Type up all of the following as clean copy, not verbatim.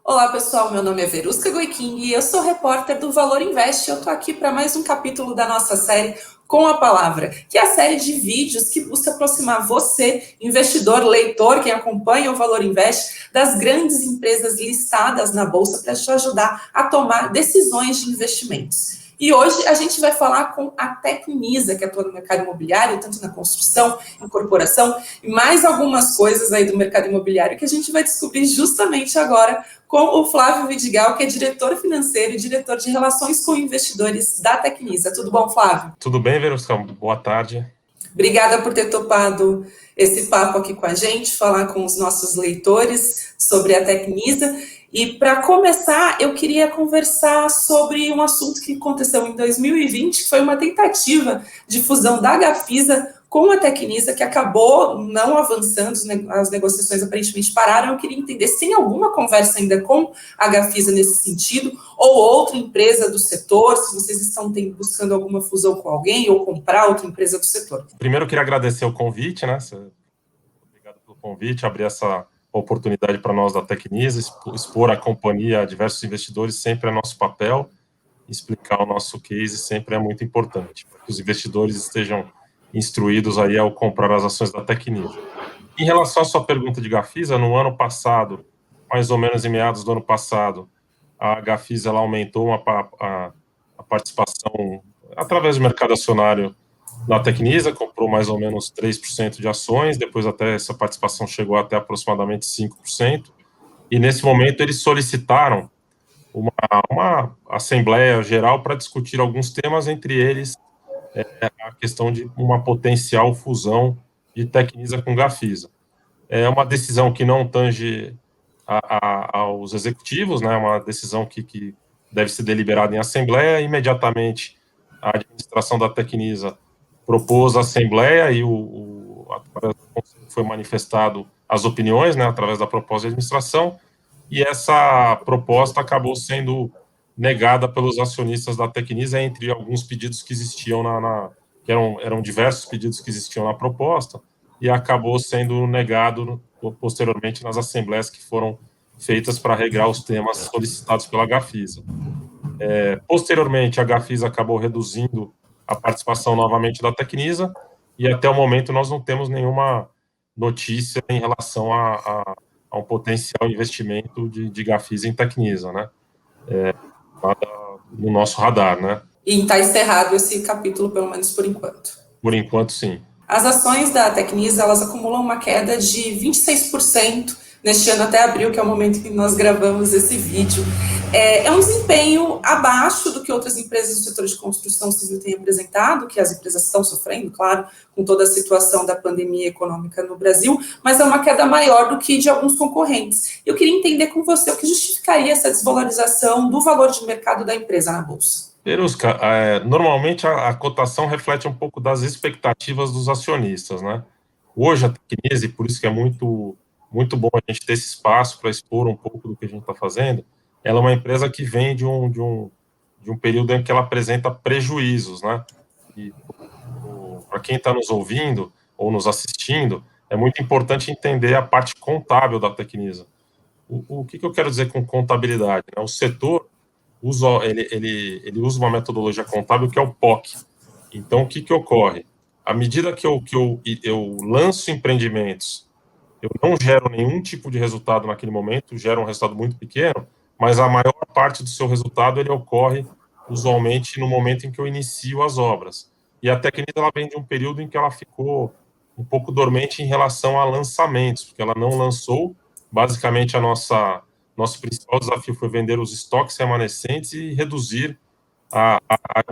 Olá pessoal, meu nome é Verusca Goiking e eu sou repórter do Valor Invest. Eu estou aqui para mais um capítulo da nossa série Com a Palavra, que é a série de vídeos que busca aproximar você, investidor, leitor, quem acompanha o Valor Invest, das grandes empresas listadas na Bolsa para te ajudar a tomar decisões de investimentos. E hoje a gente vai falar com a Tecnisa, que atua no mercado imobiliário, tanto na construção, incorporação e mais algumas coisas aí do mercado imobiliário que a gente vai descobrir justamente agora com o Flávio Vidigal, que é diretor financeiro e diretor de relações com investidores da Tecnisa. Tudo bom, Flávio? Tudo bem, Verusca? Boa tarde. Obrigada por ter topado esse papo aqui com a gente, falar com os nossos leitores sobre a Tecnisa. E para começar, eu queria conversar sobre um assunto que aconteceu em 2020, que foi uma tentativa de fusão da Gafisa com a Tecnisa, que acabou não avançando, as negociações aparentemente pararam. Eu queria entender se tem alguma conversa ainda com a Gafisa nesse sentido, ou outra empresa do setor, se vocês estão buscando alguma fusão com alguém, ou comprar outra empresa do setor. Primeiro, eu queria agradecer o convite, né? Obrigado pelo convite, abrir essa oportunidade para nós da Tecnisa, expor a companhia a diversos investidores sempre é nosso papel, explicar o nosso case sempre é muito importante, para que os investidores estejam instruídos aí ao comprar as ações da Tecnisa. Em relação à sua pergunta de Gafisa, no ano passado, mais ou menos em meados do ano passado, a Gafisa ela aumentou a participação através do mercado acionário na Tecnisa, comprou mais ou menos 3% de ações, depois até essa participação chegou até aproximadamente 5%, e nesse momento eles solicitaram uma assembleia geral para discutir alguns temas, entre eles a questão de uma potencial fusão de Tecnisa com Gafisa. É uma decisão que não tange aos executivos, né, uma decisão que deve ser deliberada em assembleia. Imediatamente, a administração da Tecnisa propôs a assembleia e através do conselho foi manifestado as opiniões, né, através da proposta de administração, e essa proposta acabou sendo negada pelos acionistas da Tecnisa, entre alguns pedidos que existiam que eram diversos pedidos que existiam na proposta, e acabou sendo negado posteriormente nas assembleias que foram feitas para regrar os temas solicitados pela Gafisa. Posteriormente, a Gafisa acabou reduzindo a participação novamente da Tecnisa, e até o momento nós não temos nenhuma notícia em relação a um potencial investimento de Gafisa em Tecnisa, né? Nada no nosso radar, né? E está encerrado esse capítulo, pelo menos por enquanto. Por enquanto, sim. As ações da Tecnisa, elas acumulam uma queda de 26% neste ano até abril, que é o momento em que nós gravamos esse vídeo. É um desempenho abaixo do que outras empresas do setor de construção civil têm apresentado, que as empresas estão sofrendo, claro, com toda a situação da pandemia econômica no Brasil, mas é uma queda maior do que de alguns concorrentes. Eu queria entender com você o que justificaria essa desvalorização do valor de mercado da empresa na Bolsa. Perusca, normalmente a cotação reflete um pouco das expectativas dos acionistas, né? Hoje a Tecnisa, e por isso que é muito bom a gente ter esse espaço para expor um pouco do que a gente está fazendo, ela é uma empresa que vem de um período em que ela apresenta prejuízos, né? E para quem está nos ouvindo ou nos assistindo, é muito importante entender a parte contábil da Tecnisa. O que eu quero dizer com contabilidade? Né? O setor ele usa uma metodologia contábil que é o POC. Então, o que ocorre? À medida que eu lanço empreendimentos, eu não gero nenhum tipo de resultado naquele momento, gero um resultado muito pequeno, mas a maior parte do seu resultado ele ocorre usualmente no momento em que eu inicio as obras. E a Tecnisa ela vem de um período em que ela ficou um pouco dormente em relação a lançamentos, porque ela não lançou. Basicamente, nosso principal desafio foi vender os estoques remanescentes e reduzir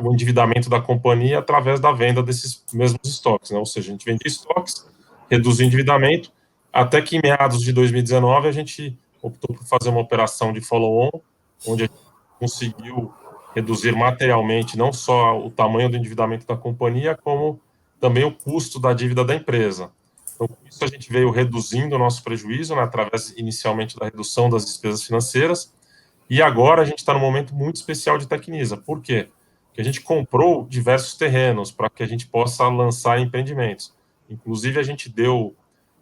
o endividamento da companhia através da venda desses mesmos estoques, né? Ou seja, a gente vendia estoques, reduziu o endividamento, até que em meados de 2019 a gente optou por fazer uma operação de follow-on, onde a gente conseguiu reduzir materialmente não só o tamanho do endividamento da companhia, como também o custo da dívida da empresa. Então, com isso a gente veio reduzindo o nosso prejuízo, né, através inicialmente da redução das despesas financeiras, e agora a gente está num momento muito especial de Tecnisa. Por quê? Porque a gente comprou diversos terrenos para que a gente possa lançar empreendimentos. Inclusive, a gente deu,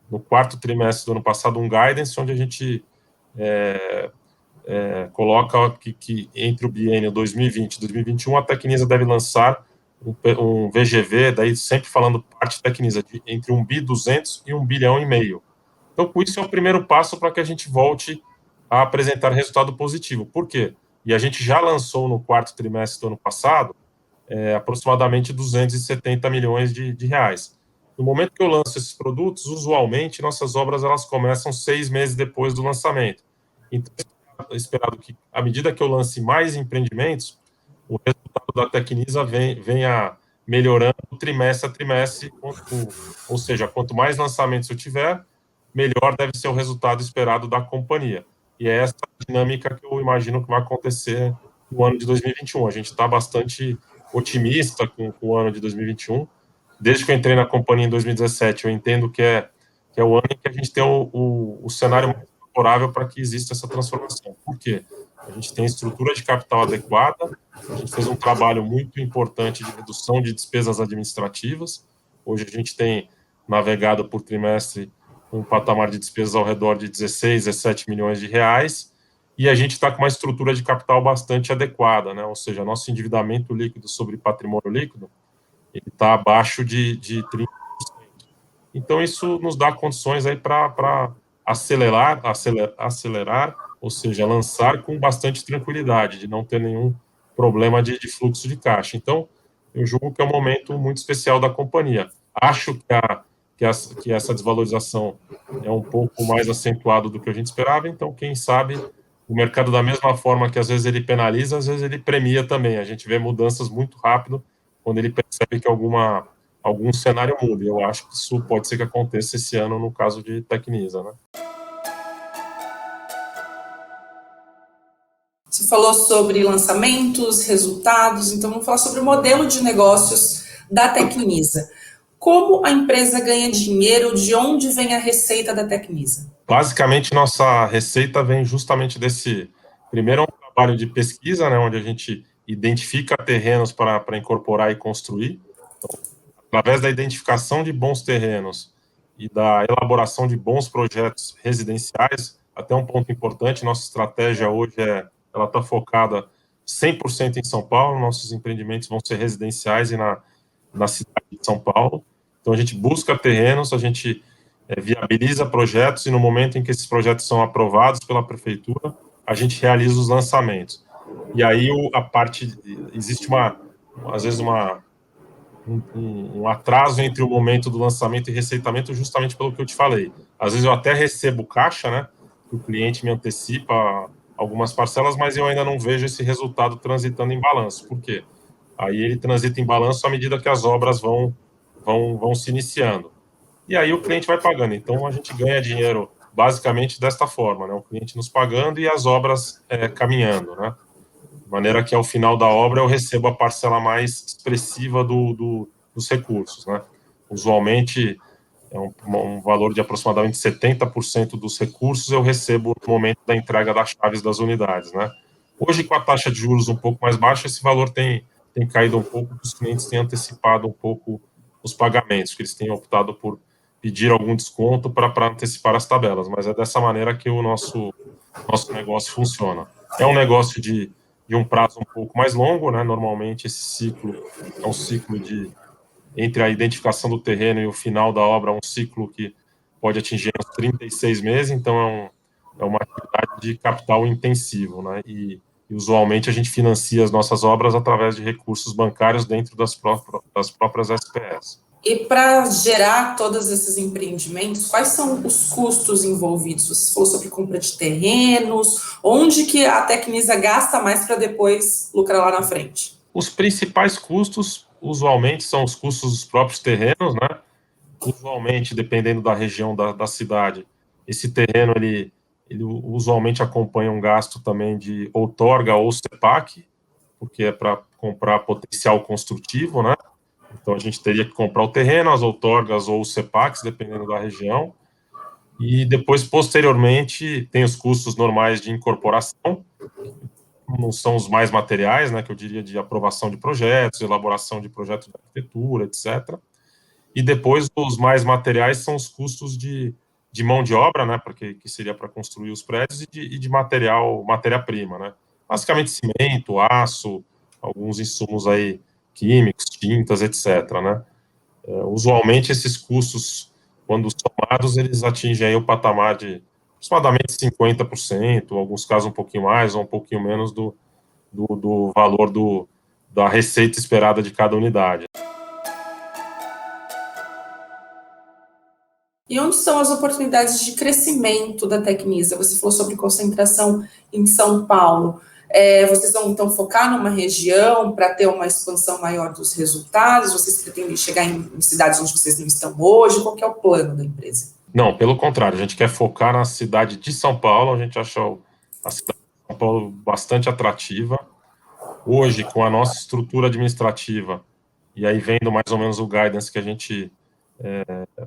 no quarto trimestre do ano passado, um guidance onde a gente coloca que entre o biênio 2020 e 2021, a Tecnisa deve lançar um VGV, daí sempre falando parte Tecnisa, entre 1.200 e 1,5 bilhão. Então, com isso, é o primeiro passo para que a gente volte a apresentar resultado positivo. Por quê? E a gente já lançou no quarto trimestre do ano passado aproximadamente 270 milhões de reais. No momento que eu lanço esses produtos, usualmente, nossas obras elas começam 6 meses depois do lançamento. Então, é esperado que, à medida que eu lance mais empreendimentos, o resultado da Tecnisa venha melhorando trimestre a trimestre, ou seja, quanto mais lançamentos eu tiver, melhor deve ser o resultado esperado da companhia. E é essa dinâmica que eu imagino que vai acontecer no ano de 2021. A gente está bastante otimista com o ano de 2021. Desde que eu entrei na companhia em 2017, eu entendo que é o ano em que a gente tem o cenário mais favorável para que exista essa transformação. Por quê? A gente tem estrutura de capital adequada, a gente fez um trabalho muito importante de redução de despesas administrativas. Hoje a gente tem navegado por trimestre um patamar de despesas ao redor de 16, 17 milhões de reais, e a gente está com uma estrutura de capital bastante adequada, né? Ou seja, nosso endividamento líquido sobre patrimônio líquido ele está abaixo de 30%. Então, isso nos dá condições aí para acelerar, ou seja, lançar com bastante tranquilidade, de não ter nenhum problema de fluxo de caixa. Então, eu julgo que é um momento muito especial da companhia. Acho que essa desvalorização é um pouco mais acentuado do que a gente esperava, então, quem sabe, o mercado, da mesma forma que às vezes ele penaliza, às vezes ele premia também. A gente vê mudanças muito rápido quando ele percebe que algum cenário muda. Eu acho que isso pode ser que aconteça esse ano no caso de Tecnisa, né? Você falou sobre lançamentos, resultados, então vamos falar sobre o modelo de negócios da Tecnisa. Como a empresa ganha dinheiro, de onde vem a receita da Tecnisa? Basicamente, nossa receita vem justamente desse... Primeiro, é um trabalho de pesquisa, né, onde a gente identifica terrenos para incorporar e construir. Então, através da identificação de bons terrenos e da elaboração de bons projetos residenciais, até um ponto importante, nossa estratégia hoje ela está focada 100% em São Paulo, nossos empreendimentos vão ser residenciais e na cidade de São Paulo. Então, a gente busca terrenos, a gente viabiliza projetos e no momento em que esses projetos são aprovados pela prefeitura, a gente realiza os lançamentos. E aí existe às vezes um atraso entre o momento do lançamento e receitamento justamente pelo que eu te falei. Às vezes eu até recebo caixa, né, que o cliente me antecipa algumas parcelas, mas eu ainda não vejo esse resultado transitando em balanço. Por quê? Aí ele transita em balanço à medida que as obras vão se iniciando. E aí o cliente vai pagando. Então, a gente ganha dinheiro basicamente desta forma, né? O cliente nos pagando e as obras caminhando, né? De maneira que, ao final da obra, eu recebo a parcela mais expressiva dos recursos, né? Usualmente, é um valor de aproximadamente 70% dos recursos eu recebo no momento da entrega das chaves das unidades, né? Hoje, com a taxa de juros um pouco mais baixa, esse valor tem caído um pouco, os clientes têm antecipado um pouco os pagamentos, que eles têm optado por pedir algum desconto para antecipar as tabelas, mas é dessa maneira que o nosso negócio funciona. É um negócio de um prazo um pouco mais longo, né? Normalmente esse ciclo é um ciclo entre a identificação do terreno e o final da obra, um ciclo que pode atingir uns 36 meses, então é uma atividade de capital intensivo, né? E usualmente a gente financia as nossas obras através de recursos bancários dentro das próprias SPS. E para gerar todos esses empreendimentos, quais são os custos envolvidos? Você falou sobre compra de terrenos, onde que a Tecnisa gasta mais para depois lucrar lá na frente? Os principais custos, usualmente, são os custos dos próprios terrenos, né? Usualmente, dependendo da região da cidade, esse terreno, ele usualmente acompanha um gasto também de outorga ou CEPAC, porque é para comprar potencial construtivo, né? Então, a gente teria que comprar o terreno, as outorgas ou os CEPACs, dependendo da região. E depois, posteriormente, tem os custos normais de incorporação, não são os mais materiais, né, que eu diria de aprovação de projetos, elaboração de projetos de arquitetura, etc. E depois, os mais materiais são os custos de de mão de obra, né, porque que seria para construir os prédios, e de matéria-prima, né? Basicamente cimento, aço, alguns insumos aí químicos, tintas, etc., né? Usualmente esses custos, quando somados, eles atingem aí o patamar de aproximadamente 50%, em alguns casos um pouquinho mais ou um pouquinho menos do valor da receita esperada de cada unidade. E onde são as oportunidades de crescimento da Tecnisa? Você falou sobre concentração em São Paulo. Vocês vão, então, focar numa região para ter uma expansão maior dos resultados? Vocês pretendem chegar em cidades onde vocês não estão hoje? Qual que é o plano da empresa? Não, pelo contrário, a gente quer focar na cidade de São Paulo. A gente acha a cidade de São Paulo bastante atrativa. Hoje, com a nossa estrutura administrativa, e aí vendo mais ou menos o guidance que a gente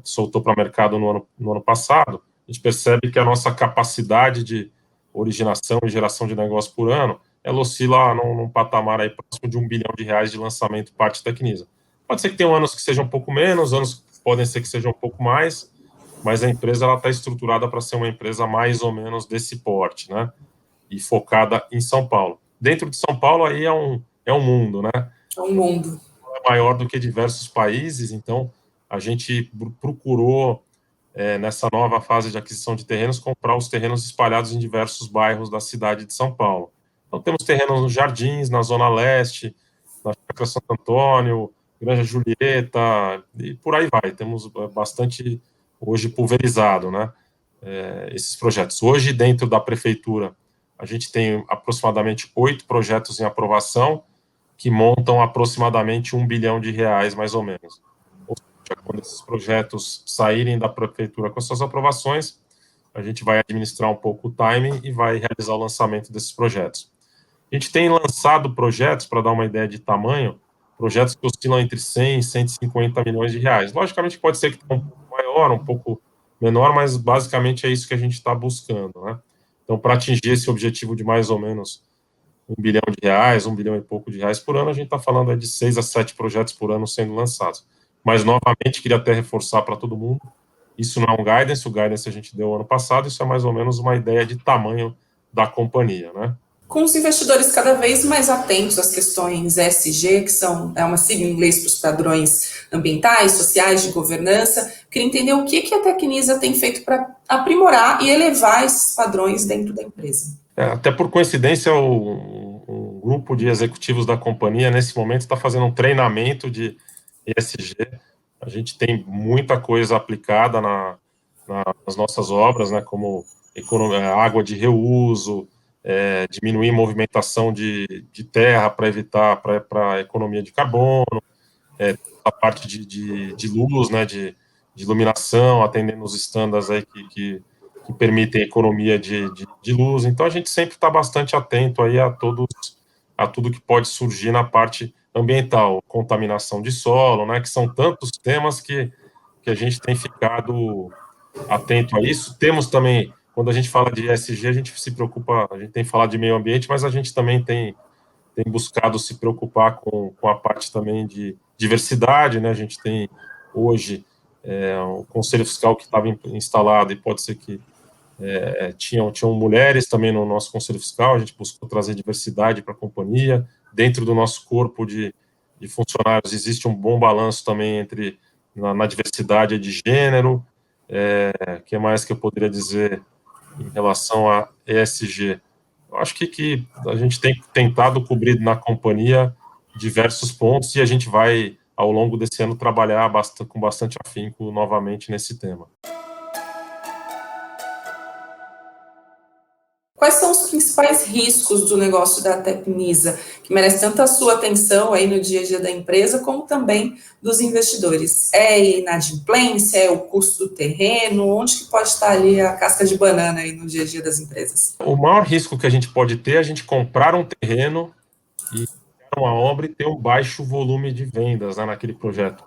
soltou para o mercado no ano passado, a gente percebe que a nossa capacidade de originação e geração de negócio por ano, ela oscila num patamar aí próximo de R$ 1 bilhão de lançamento parte Tecnisa. Pode ser que tenham anos que sejam um pouco menos, anos podem ser que sejam um pouco mais, mas a empresa está estruturada para ser uma empresa mais ou menos desse porte, né? E focada em São Paulo. Dentro de São Paulo, aí é um mundo, né? É um mundo. É maior do que diversos países, então a gente procurou, nessa nova fase de aquisição de terrenos, comprar os terrenos espalhados em diversos bairros da cidade de São Paulo. Então, temos terrenos nos Jardins, na Zona Leste, na Chácara Santo Antônio, Granja Julieta, e por aí vai. Temos bastante, hoje, pulverizado, né, esses projetos. Hoje, dentro da prefeitura, a gente tem aproximadamente 8 projetos em aprovação, que montam aproximadamente R$ 1 bilhão, mais ou menos. Ou seja, quando esses projetos saírem da prefeitura com suas aprovações, a gente vai administrar um pouco o timing e vai realizar o lançamento desses projetos. A gente tem lançado projetos, para dar uma ideia de tamanho, projetos que oscilam entre 100 e 150 milhões de reais. Logicamente, pode ser que tenha um pouco maior, um pouco menor, mas basicamente é isso que a gente está buscando, né? Então, para atingir esse objetivo de mais ou menos R$ 1 bilhão, R$ 1 bilhão e pouco por ano, a gente está falando de 6 a 7 projetos por ano sendo lançados. Mas, novamente, queria até reforçar para todo mundo, isso não é um guidance, o guidance a gente deu ano passado, isso é mais ou menos uma ideia de tamanho da companhia, né? Com os investidores cada vez mais atentos às questões ESG, que é uma sigla em inglês para os padrões ambientais, sociais, de governança, queria entender o que a Tecnisa tem feito para aprimorar e elevar esses padrões dentro da empresa. Até por coincidência, um grupo de executivos da companhia, nesse momento, está fazendo um treinamento de ESG. A gente tem muita coisa aplicada nas nossas obras, né, como água de reuso, diminuir movimentação de terra para evitar para a economia de carbono, a parte de luz, né, de iluminação, atendendo os estándares aí que permitem economia de luz. Então, a gente sempre está bastante atento aí a tudo que pode surgir na parte ambiental, contaminação de solo, né, que são tantos temas que a gente tem ficado atento a isso. Temos também, quando a gente fala de ESG, a gente se preocupa, a gente tem falado de meio ambiente, mas a gente também tem buscado se preocupar com a parte também de diversidade, né? A gente tem hoje o Conselho Fiscal que estava instalado, e pode ser que tinham mulheres também no nosso Conselho Fiscal. A gente buscou trazer diversidade para a companhia. Dentro do nosso corpo de funcionários existe um bom balanço também entre na diversidade de gênero. Que mais que eu poderia dizer em relação a ESG? Eu acho que a gente tem tentado cobrir na companhia diversos pontos, e a gente vai, ao longo desse ano, trabalhar com bastante afinco novamente nesse tema. Quais são os principais riscos do negócio da Tecnisa, que merece tanto a sua atenção aí no dia a dia da empresa, como também dos investidores? É inadimplência, é o custo do terreno? Onde que pode estar ali a casca de banana aí no dia a dia das empresas? O maior risco que a gente pode ter é a gente comprar um terreno e uma obra e ter um baixo volume de vendas, né, naquele projeto.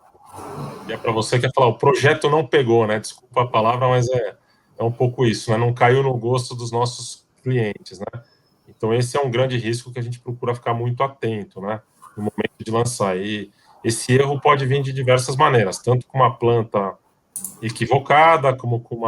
E é para você que falar, o projeto não pegou, né? Desculpa a palavra, mas é um pouco isso, né? Não caiu no gosto dos nossos clientes, né? Então, esse é um grande risco que a gente procura ficar muito atento, né, no momento de lançar. E esse erro pode vir de diversas maneiras, tanto com uma planta equivocada, como com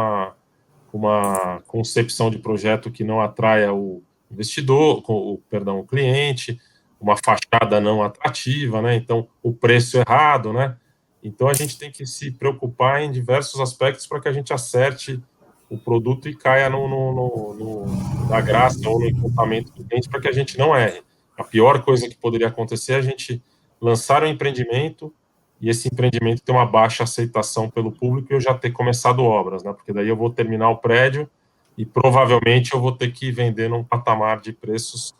uma concepção de projeto que não atraia o investidor, o cliente, uma fachada não atrativa, né? Então, o preço errado, né? Então, a gente tem que se preocupar em diversos aspectos para que a gente acerte o produto e caia na graça ou no encantamento do cliente para que a gente não erre. A pior coisa que poderia acontecer é a gente lançar um empreendimento e esse empreendimento ter uma baixa aceitação pelo público e eu já ter começado obras, né? Porque daí eu vou terminar o prédio e provavelmente eu vou ter que vender num patamar de preços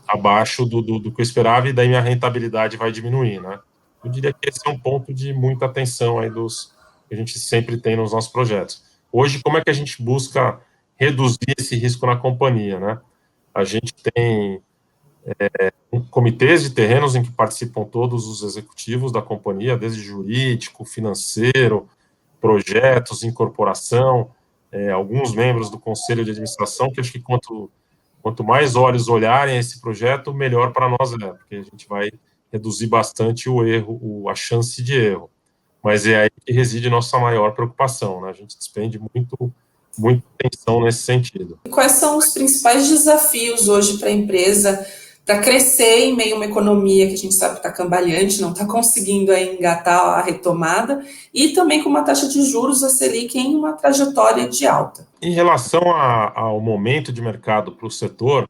abaixo do que eu esperava e daí minha rentabilidade vai diminuir, né? Eu diria que esse é um ponto de muita atenção aí que a gente sempre tem nos nossos projetos. Hoje, como é que a gente busca reduzir esse risco na companhia, né? A gente tem comitês de terrenos em que participam todos os executivos da companhia, desde jurídico, financeiro, projetos, incorporação, alguns membros do conselho de administração, que acho que quanto mais olhos olharem esse projeto, melhor para nós é, porque a gente vai reduzir bastante o erro, a chance de erro. Mas é aí que reside nossa maior preocupação, né? A gente despende muita atenção nesse sentido. E quais são os principais desafios hoje para a empresa para crescer em meio a uma economia que a gente sabe que está cambaleante, não está conseguindo aí engatar a retomada, e também com uma taxa de juros, a Selic, em uma trajetória de alta? Em relação ao momento de mercado para o setor,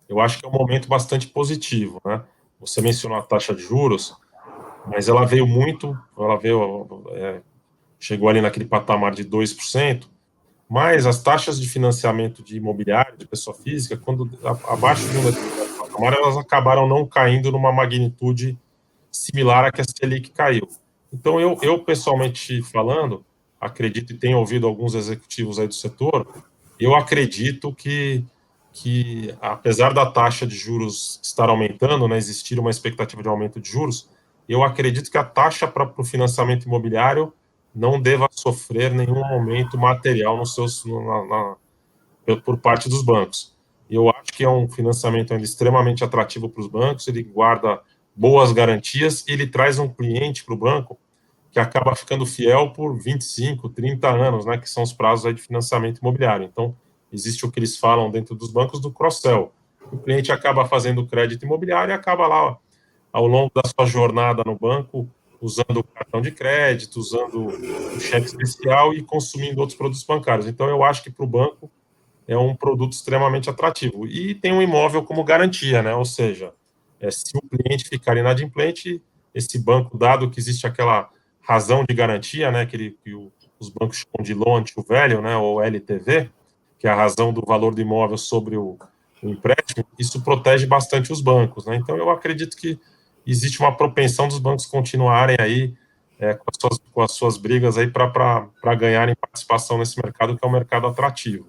eu acho que é um momento bastante positivo, né? Você mencionou a taxa de juros, mas ela chegou ali naquele patamar de 2%, mas as taxas de financiamento de imobiliário, de pessoa física, quando abaixo de um determinado patamar, elas acabaram não caindo numa magnitude similar à que a Selic caiu. Então, eu pessoalmente falando, acredito e tenho ouvido alguns executivos aí do setor, eu acredito que apesar da taxa de juros estar aumentando, né, existir uma expectativa de aumento de juros, eu acredito que a taxa para o financiamento imobiliário não deva sofrer nenhum aumento material por parte dos bancos. Eu acho que é um financiamento ainda extremamente atrativo para os bancos, ele guarda boas garantias e ele traz um cliente para o banco que acaba ficando fiel por 25, 30 anos, né, que são os prazos aí de financiamento imobiliário. Então, existe o que eles falam dentro dos bancos do cross-sell. O cliente acaba fazendo crédito imobiliário e acaba lá, ao longo da sua jornada no banco, usando o cartão de crédito, usando o cheque especial e consumindo outros produtos bancários. Então, eu acho que para o banco é um produto extremamente atrativo. E tem um imóvel como garantia, né? Ou seja, se o cliente ficar inadimplente, esse banco, dado que existe aquela razão de garantia, né, os bancos chamam de loan to value, né, ou LTV, que é a razão do valor do imóvel sobre o empréstimo, isso protege bastante os bancos, né? Então, eu acredito que existe uma propensão dos bancos continuarem aí com as suas brigas aí para ganharem participação nesse mercado, que é um mercado atrativo.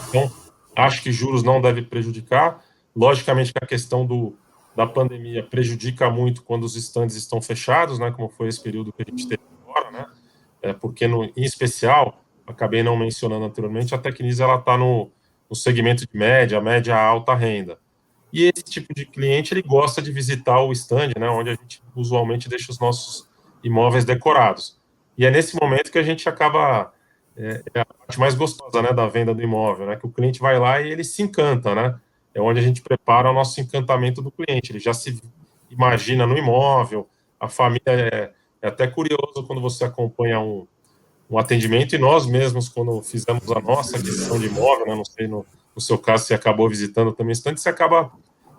Então, acho que juros não deve prejudicar. Logicamente que a questão da pandemia prejudica muito quando os estandes estão fechados, né, como foi esse período que a gente teve agora, né, porque, em especial, acabei não mencionando anteriormente, a Tecnisa está no segmento de média alta renda. E esse tipo de cliente, ele gosta de visitar o stand, né, onde a gente usualmente deixa os nossos imóveis decorados. E é nesse momento que a gente acaba a parte mais gostosa, né, da venda do imóvel, né, que o cliente vai lá e ele se encanta, né, é onde a gente prepara o nosso encantamento do cliente, ele já se imagina no imóvel, a família é até curioso quando você acompanha um atendimento e nós mesmos, quando fizemos a nossa aquisição de imóvel, né, não sei no seu caso você acabou visitando também instante, você acaba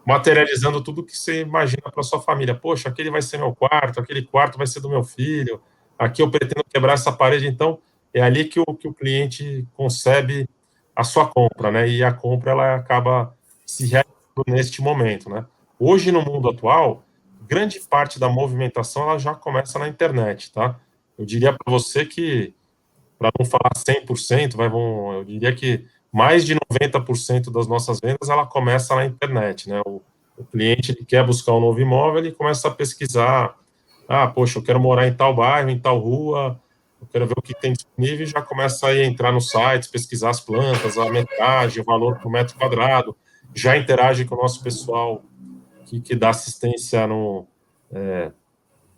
materializando tudo que você imagina para sua família. Poxa, aquele vai ser meu quarto, aquele quarto vai ser do meu filho, aqui eu pretendo quebrar essa parede. Então, é ali que o cliente concebe a sua compra, né? E a compra, ela acaba se realizando neste momento, né? Hoje, no mundo atual, grande parte da movimentação, ela já começa na internet, tá? Eu diria para você que, para não falar 100%, eu diria que mais de 90% das nossas vendas, ela começa na internet, né? O cliente, ele quer buscar um novo imóvel, ele começa a pesquisar, poxa, eu quero morar em tal bairro, em tal rua, eu quero ver o que tem disponível, e já começa a entrar nos sites, pesquisar as plantas, a metragem, o valor por metro quadrado, já interage com o nosso pessoal que dá assistência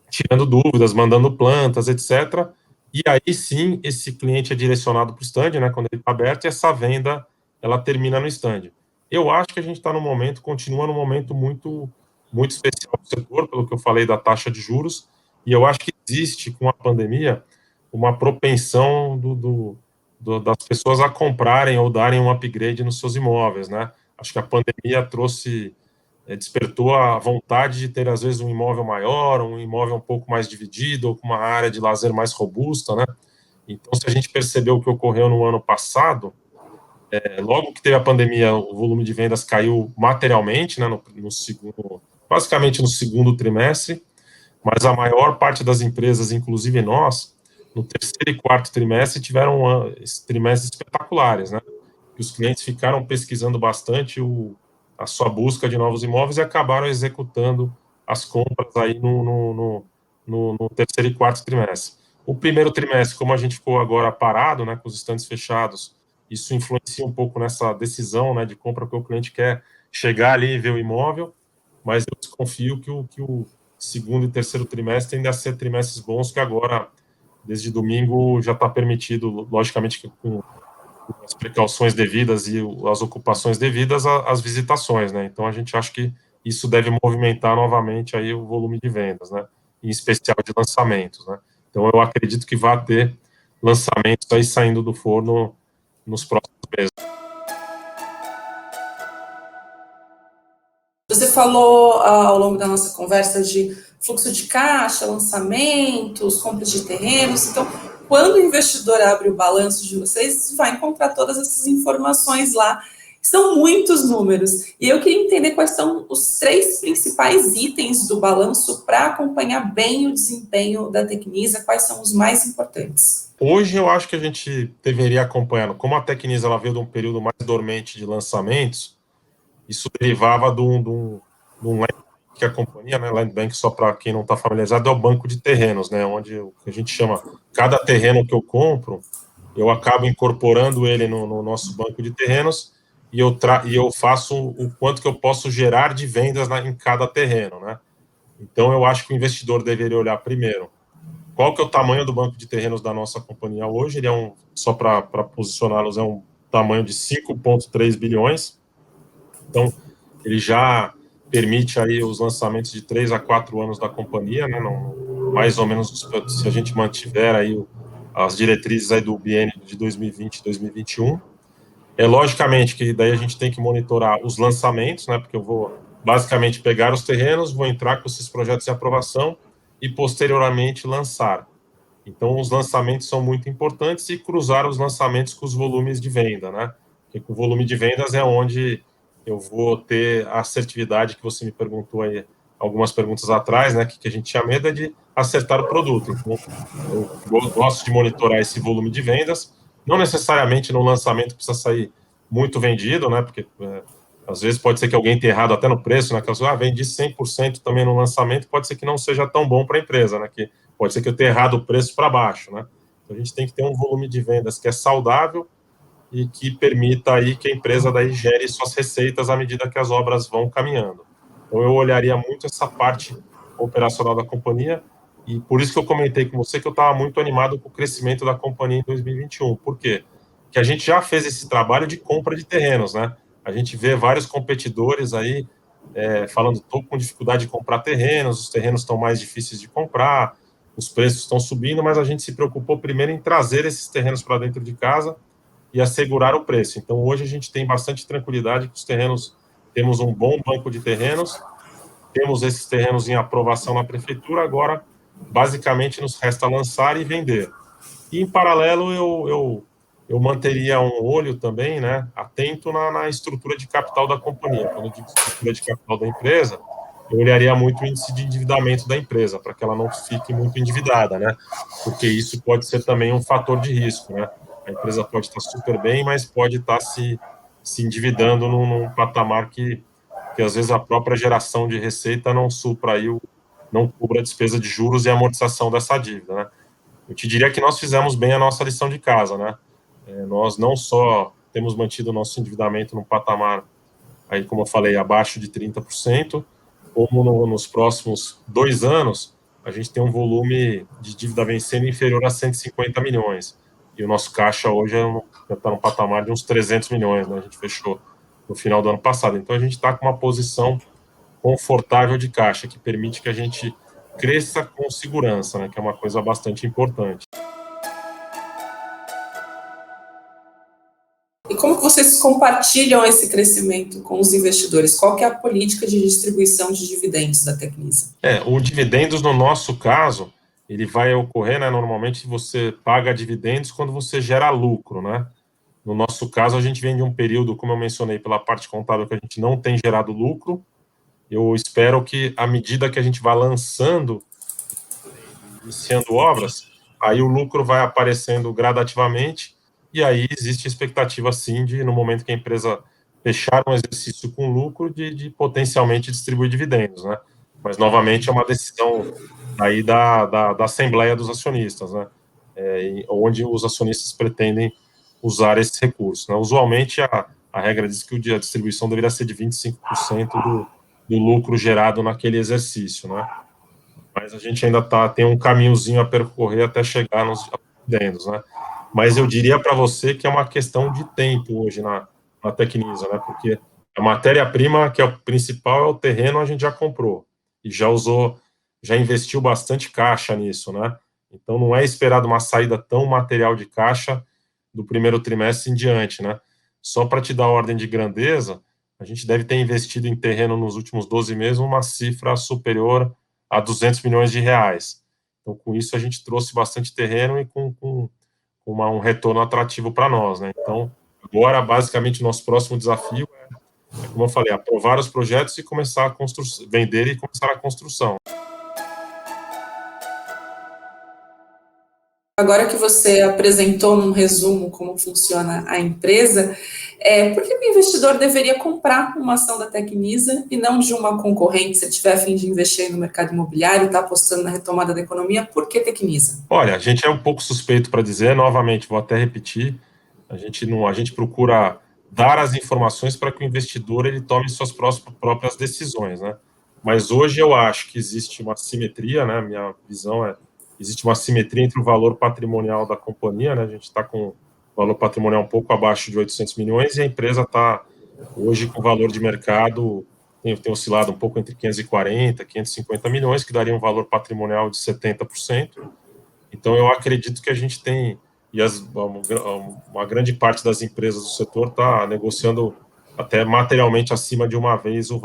tirando dúvidas, mandando plantas, etc., e aí sim esse cliente é direcionado para o stand, né, quando ele está aberto, e essa venda ela termina no stand. Eu acho que a gente está continua num momento muito especial do setor, pelo que eu falei da taxa de juros, e eu acho que existe com a pandemia uma propensão das pessoas a comprarem ou darem um upgrade nos seus imóveis, né? Acho que a pandemia despertou a vontade de ter, às vezes, um imóvel maior, um imóvel um pouco mais dividido, ou com uma área de lazer mais robusta, né? Então, se a gente percebeu o que ocorreu no ano passado, logo que teve a pandemia, o volume de vendas caiu materialmente, né, basicamente no segundo trimestre, mas a maior parte das empresas, inclusive nós, no terceiro e quarto trimestre, tiveram trimestres espetaculares, né? Que os clientes ficaram pesquisando bastante a sua busca de novos imóveis e acabaram executando as compras aí no terceiro e quarto trimestre. O primeiro trimestre, como a gente ficou agora parado, né, com os estandes fechados, isso influencia um pouco nessa decisão, né, de compra, porque o cliente quer chegar ali e ver o imóvel, mas eu desconfio que o segundo e terceiro trimestre tendem a ser trimestres bons, que agora, desde domingo, já está permitido, logicamente, com as precauções devidas e as ocupações devidas às visitações, né? Então a gente acha que isso deve movimentar novamente aí o volume de vendas, né? Em especial de lançamentos, né? Então eu acredito que vai ter lançamentos aí saindo do forno nos próximos meses. Você falou ao longo da nossa conversa de fluxo de caixa, lançamentos, compras de terrenos. Então, quando o investidor abre o balanço de vocês, vai encontrar todas essas informações lá. São muitos números. E eu queria entender quais são os 3 principais itens do balanço para acompanhar bem o desempenho da Tecnisa, quais são os mais importantes. Hoje eu acho que a gente deveria acompanhar, como a Tecnisa ela veio de um período mais dormente de lançamentos, isso derivava de um que a companhia, né, Land Bank, só para quem não está familiarizado, é o banco de terrenos, né, onde a gente chama, cada terreno que eu compro, eu acabo incorporando ele no nosso banco de terrenos e eu faço o quanto que eu posso gerar de vendas em cada terreno, né. Então, eu acho que o investidor deveria olhar primeiro qual que é o tamanho do banco de terrenos da nossa companhia hoje. Ele é só para posicioná-los, é um tamanho de 5,3 bilhões. Então, ele já permite aí os lançamentos de 3 a 4 anos da companhia, né? Mais ou menos, se a gente mantiver aí as diretrizes aí do biênio de 2020 e 2021. Logicamente que daí a gente tem que monitorar os lançamentos, né? Porque eu vou basicamente pegar os terrenos, vou entrar com esses projetos de aprovação e posteriormente lançar. Então, os lançamentos são muito importantes e cruzar os lançamentos com os volumes de venda, né? Porque com o volume de vendas é onde eu vou ter a assertividade que você me perguntou aí algumas perguntas atrás, né? Que a gente tinha medo é de acertar o produto. Então, eu gosto de monitorar esse volume de vendas. Não necessariamente no lançamento precisa sair muito vendido, né? Porque às vezes pode ser que alguém tenha errado até no preço, né? Que eu vendi 100% também no lançamento, pode ser que não seja tão bom para a empresa, né? Que pode ser que eu tenha errado o preço para baixo, né? Então, a gente tem que ter um volume de vendas que é saudável e que permita aí que a empresa daí gere suas receitas à medida que as obras vão caminhando. Então, eu olharia muito essa parte operacional da companhia e por isso que eu comentei com você que eu estava muito animado com o crescimento da companhia em 2021. Por quê? Porque a gente já fez esse trabalho de compra de terrenos, né? A gente vê vários competidores aí falando, estou com dificuldade de comprar terrenos, os terrenos estão mais difíceis de comprar, os preços estão subindo, mas a gente se preocupou primeiro em trazer esses terrenos para dentro de casa e assegurar o preço. Então, hoje a gente tem bastante tranquilidade que os terrenos, temos um bom banco de terrenos, temos esses terrenos em aprovação na prefeitura, agora, basicamente, nos resta lançar e vender. E, em paralelo, eu manteria um olho também, né, atento na estrutura de capital da companhia. Quando eu digo estrutura de capital da empresa, eu olharia muito o índice de endividamento da empresa, para que ela não fique muito endividada, né? Porque isso pode ser também um fator de risco, né? A empresa pode estar super bem, mas pode estar se endividando num patamar que às vezes a própria geração de receita não supra aí, não cubra a despesa de juros e amortização dessa dívida, né? Eu te diria que nós fizemos bem a nossa lição de casa, né? Nós não só temos mantido o nosso endividamento num patamar, aí, como eu falei, abaixo de 30%, como nos próximos 2 anos, a gente tem um volume de dívida vencendo inferior a 150 milhões. E o nosso caixa hoje está no patamar de uns 300 milhões, né? A gente fechou no final do ano passado. Então, a gente está com uma posição confortável de caixa, que permite que a gente cresça com segurança, né? Que é uma coisa bastante importante. E como que vocês compartilham esse crescimento com os investidores? Qual que é a política de distribuição de dividendos da Tecnisa? O dividendos, no nosso caso, ele vai ocorrer, né? Normalmente você paga dividendos quando você gera lucro, né? No nosso caso, a gente vem de um período, como eu mencionei, pela parte contábil, que a gente não tem gerado lucro. Eu espero que, à medida que a gente vai lançando, iniciando obras, aí o lucro vai aparecendo gradativamente, e aí existe expectativa, sim, de, no momento que a empresa fechar um exercício com lucro, de potencialmente distribuir dividendos, né? Mas, novamente, é uma decisão aí da Assembleia dos Acionistas, né? Onde os acionistas pretendem usar esse recurso, né? Usualmente, a regra diz que a distribuição deveria ser de 25% do lucro gerado naquele exercício, né? Mas a gente ainda tem um caminhozinho a percorrer até chegar nos dividendos, né? Mas eu diria para você que é uma questão de tempo hoje na Tecnisa, né? Porque a matéria-prima, que é o principal, é o terreno, a gente já comprou e já usou, já investiu bastante caixa nisso, né? Então não é esperado uma saída tão material de caixa do primeiro trimestre em diante, né? Só para te dar ordem de grandeza, a gente deve ter investido em terreno nos últimos 12 meses uma cifra superior a 200 milhões de reais. Então, com isso, a gente trouxe bastante terreno e com um retorno atrativo para nós, né? Então, agora, basicamente, o nosso próximo desafio como eu falei, aprovar os projetos e começar a vender e começar a construção. Agora que você apresentou num resumo como funciona a empresa, por que o investidor deveria comprar uma ação da Tecnisa e não de uma concorrente, se ele tiver a fim de investir no mercado imobiliário, está apostando na retomada da economia, por que Tecnisa? Olha, a gente é um pouco suspeito para dizer, novamente, vou até repetir, a gente procura dar as informações para que o investidor ele tome suas próprias decisões, né? Mas hoje eu acho que existe uma simetria, né? Minha visão existe uma simetria entre o valor patrimonial da companhia, né? A gente está com o valor patrimonial um pouco abaixo de 800 milhões e a empresa está hoje com valor de mercado, tem oscilado um pouco entre 540, 550 milhões, que daria um valor patrimonial de 70%. Então, eu acredito que a gente tem, e uma grande parte das empresas do setor está negociando até materialmente acima de uma vez o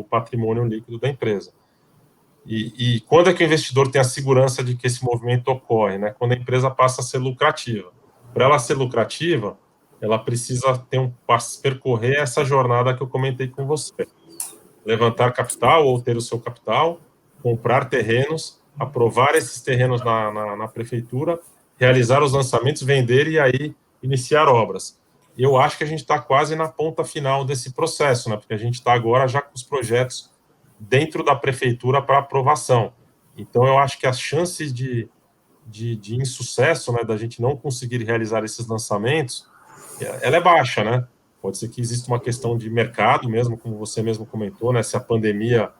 patrimônio líquido da empresa. E quando é que o investidor tem a segurança de que esse movimento ocorre, né? Quando a empresa passa a ser lucrativa. Para ela ser lucrativa, ela precisa percorrer essa jornada que eu comentei com você. Levantar capital ou ter o seu capital, comprar terrenos, aprovar esses terrenos na prefeitura, realizar os lançamentos, vender e aí iniciar obras. Eu acho que a gente está quase na ponta final desse processo, né? Porque a gente está agora já com os projetos dentro da prefeitura para aprovação. Então, eu acho que as chances de insucesso, né, da gente não conseguir realizar esses lançamentos, ela é baixa, né? Pode ser que exista uma questão de mercado mesmo, como você mesmo comentou, né? Se a pandemia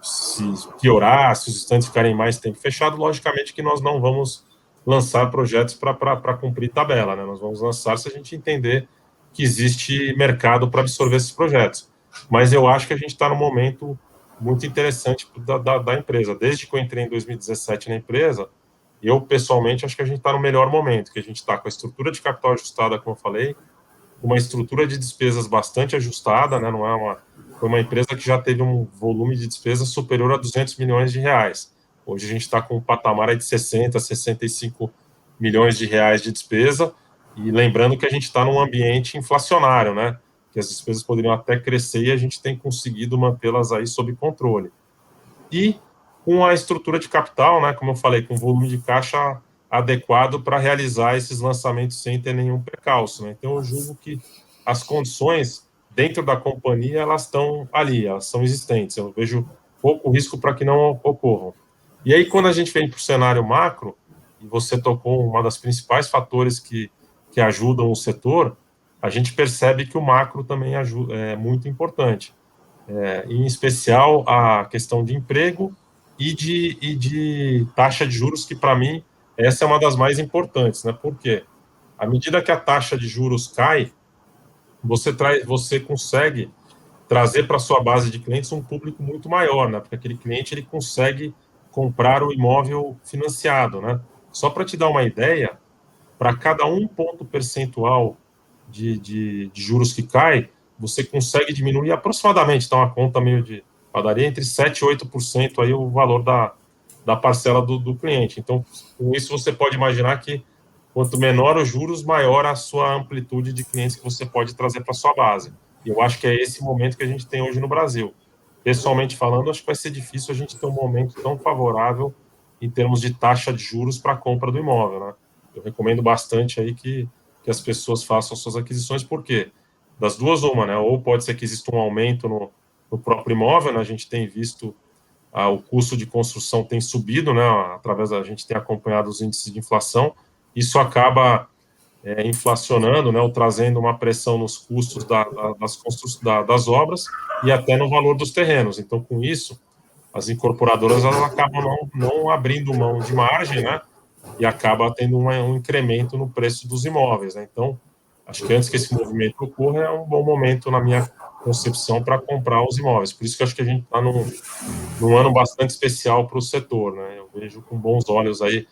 se piorar, se os estandes ficarem mais tempo fechados, logicamente que nós não vamos lançar projetos para cumprir tabela, né? Nós vamos lançar se a gente entender que existe mercado para absorver esses projetos. Mas eu acho que a gente está num momento muito interessante da empresa. Desde que eu entrei em 2017 na empresa, eu, pessoalmente, acho que a gente está no melhor momento, que a gente está com a estrutura de capital ajustada, como eu falei, uma estrutura de despesas bastante ajustada, né? Foi uma empresa que já teve um volume de despesas superior a 200 milhões de reais. Hoje a gente está com um patamar de 60, 65 milhões de reais de despesa, e lembrando que a gente está num ambiente inflacionário, né? Que as despesas poderiam até crescer e a gente tem conseguido mantê-las aí sob controle. E com a estrutura de capital, né? Como eu falei, com volume de caixa adequado para realizar esses lançamentos sem ter nenhum precalço, né? Então, eu julgo que as condições dentro da companhia, elas estão ali, elas são existentes. Eu vejo pouco risco para que não ocorram. E aí, quando a gente vem para o cenário macro, e você tocou uma das principais fatores que ajudam o setor, a gente percebe que o macro também é muito importante. Em especial a questão de emprego e de taxa de juros, que para mim essa é uma das mais importantes, né? Por quê? À medida que a taxa de juros cai, você consegue trazer para sua base de clientes um público muito maior, né? Porque aquele cliente ele consegue comprar o imóvel financiado, né? Só para te dar uma ideia, para cada 1 ponto percentual de juros que cai, você consegue diminuir aproximadamente, então a conta meio de padaria, entre 7% e 8% aí o valor da parcela do cliente. Então, com isso você pode imaginar que quanto menor os juros, maior a sua amplitude de clientes que você pode trazer para sua base. E eu acho que é esse momento que a gente tem hoje no Brasil. Pessoalmente falando, acho que vai ser difícil a gente ter um momento tão favorável em termos de taxa de juros para a compra do imóvel, né? Eu recomendo bastante aí que as pessoas façam suas aquisições, porque das duas uma, né? Ou pode ser que exista um aumento no próprio imóvel, né? A gente tem visto o custo de construção tem subido, né? Através a gente tem acompanhado os índices de inflação, isso acaba inflacionando, né? Ou trazendo uma pressão nos custos das obras e até no valor dos terrenos. Então, com isso, as incorporadoras elas acabam não abrindo mão de margem, né? E acaba tendo um incremento no preço dos imóveis, né? Então, acho que antes que esse movimento ocorra, é um bom momento, na minha concepção, para comprar os imóveis. Por isso que eu acho que a gente está num ano bastante especial para o setor, né? Eu vejo com bons olhos aí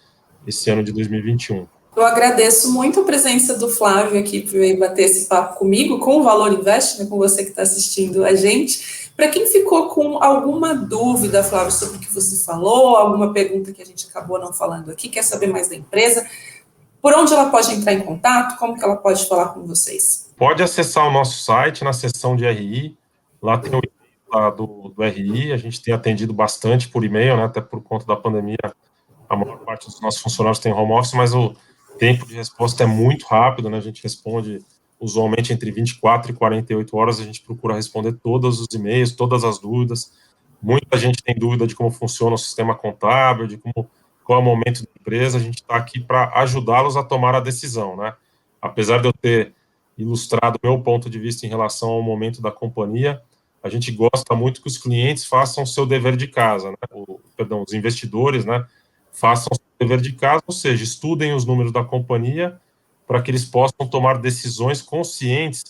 esse ano de 2021. Eu agradeço muito a presença do Flávio aqui para vir bater esse papo comigo, com o Valor Invest, né, com você que está assistindo a gente. Para quem ficou com alguma dúvida, Flávio, sobre o que você falou, alguma pergunta que a gente acabou não falando aqui, quer saber mais da empresa, por onde ela pode entrar em contato, como que ela pode falar com vocês? Pode acessar o nosso site na seção de RI, lá tem o e-mail do RI, a gente tem atendido bastante por e-mail, né, até por conta da pandemia, a maior parte dos nossos funcionários tem home office, mas o tempo de resposta é muito rápido, né, a gente responde usualmente entre 24 e 48 horas, a gente procura responder todos os e-mails, todas as dúvidas. Muita gente tem dúvida de como funciona o sistema contábil, qual é o momento da empresa, a gente está aqui para ajudá-los a tomar a decisão, né? Apesar de eu ter ilustrado meu ponto de vista em relação ao momento da companhia, a gente gosta muito que os clientes façam o seu dever de casa, né? Os investidores, né, façam o seu dever de casa, ou seja, estudem os números da companhia para que eles possam tomar decisões conscientes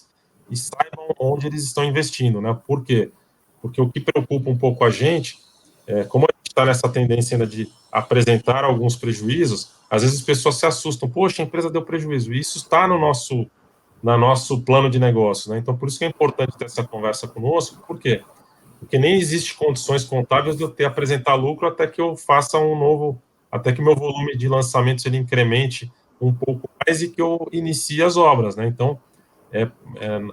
e saibam onde eles estão investindo, né? Por quê? Porque o que preocupa um pouco a gente, como a gente está nessa tendência ainda de apresentar alguns prejuízos, às vezes as pessoas se assustam, poxa, a empresa deu prejuízo, e isso está no nosso plano de negócio, né? Então, por isso que é importante ter essa conversa conosco, por quê? Porque nem existe condições contábeis de eu apresentar lucro até que eu faça até que meu volume de lançamentos ele incremente um pouco mais e que eu inicie as obras, né? Então,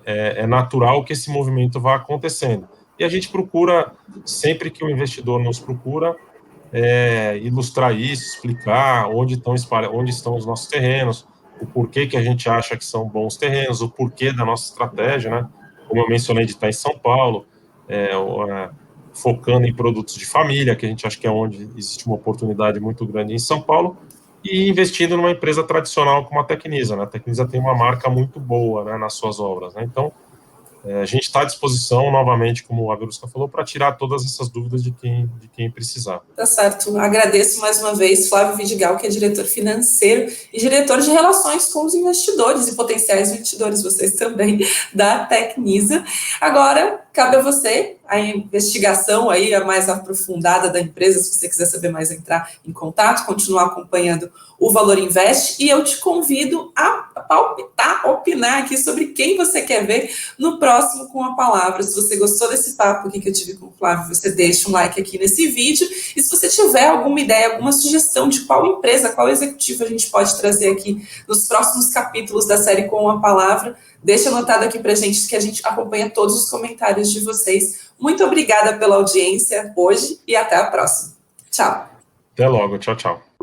é natural que esse movimento vá acontecendo. E a gente procura, sempre que o investidor nos procura, ilustrar isso, explicar onde estão os nossos terrenos, o porquê que a gente acha que são bons terrenos, o porquê da nossa estratégia, né? Como eu mencionei, de estar em São Paulo, focando em produtos de família, que a gente acha que é onde existe uma oportunidade muito grande em São Paulo, e investindo numa empresa tradicional como a Tecnisa, né? A Tecnisa tem uma marca muito boa, né, nas suas obras, né? Então, a gente está à disposição, novamente, como a Verusca falou, para tirar todas essas dúvidas de quem precisar. Tá certo. Agradeço mais uma vez Flávio Vidigal, que é diretor financeiro e diretor de relações com os investidores e potenciais investidores, vocês também, da Tecnisa. Agora, cabe a você a investigação aí, a mais aprofundada da empresa, se você quiser saber mais, entrar em contato, continuar acompanhando o Valor Invest, e eu te convido a palpitar, opinar aqui sobre quem você quer ver no próximo Com a Palavra. Se você gostou desse papo aqui que eu tive com o Flávio, você deixa um like aqui nesse vídeo, e se você tiver alguma ideia, alguma sugestão de qual empresa, qual executivo a gente pode trazer aqui nos próximos capítulos da série Com a Palavra, deixa anotado aqui pra gente, que a gente acompanha todos os comentários de vocês. Muito obrigada pela audiência hoje e até a próxima. Tchau. Até logo. Tchau, tchau.